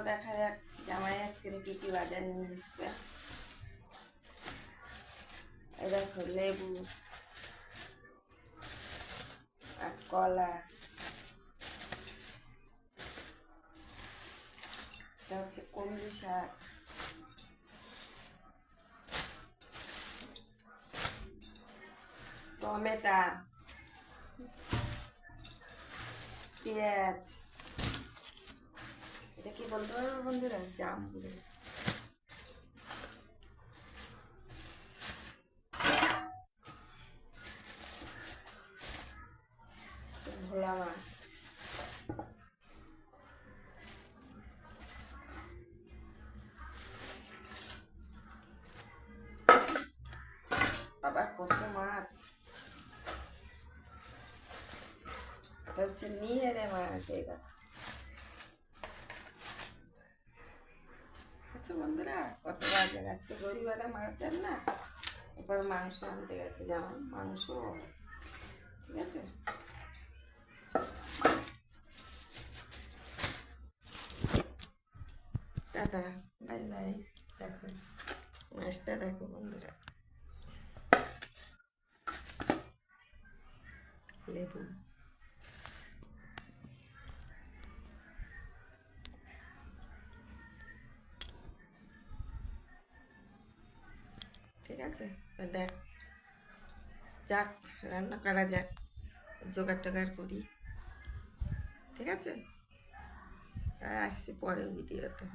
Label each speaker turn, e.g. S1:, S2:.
S1: দেখা যাক জামাই আজকে কি কি বাজার নিয়ে এসছে। এই দেখো লেবু আর কলা, এটা হচ্ছে কলমি শাক, টমেটো, পেঁয়াজ, এটা কি বলতে পারবো বন্ধুরা? জামরুল, ভোলা মাছ, আবার কত মাছ, এটা হচ্ছে নিহেরে মাছ। এটা আচ্ছা বন্ধুরা, কত বাজার আজকে রবিবারে মাছ আর না, এবার মাংস আনতে গেছে, যেমন মাংস, ঠিক আছে। Tata, bye bye. দেখো মাছটা দেখো বন্ধুরা, লেবু, ঠিক আছে। দেখ, যাক রান্না করা যাক, জোগাড় টোগাড় করি, ঠিক আছে। আর আসছি পরের ভিডিওতে।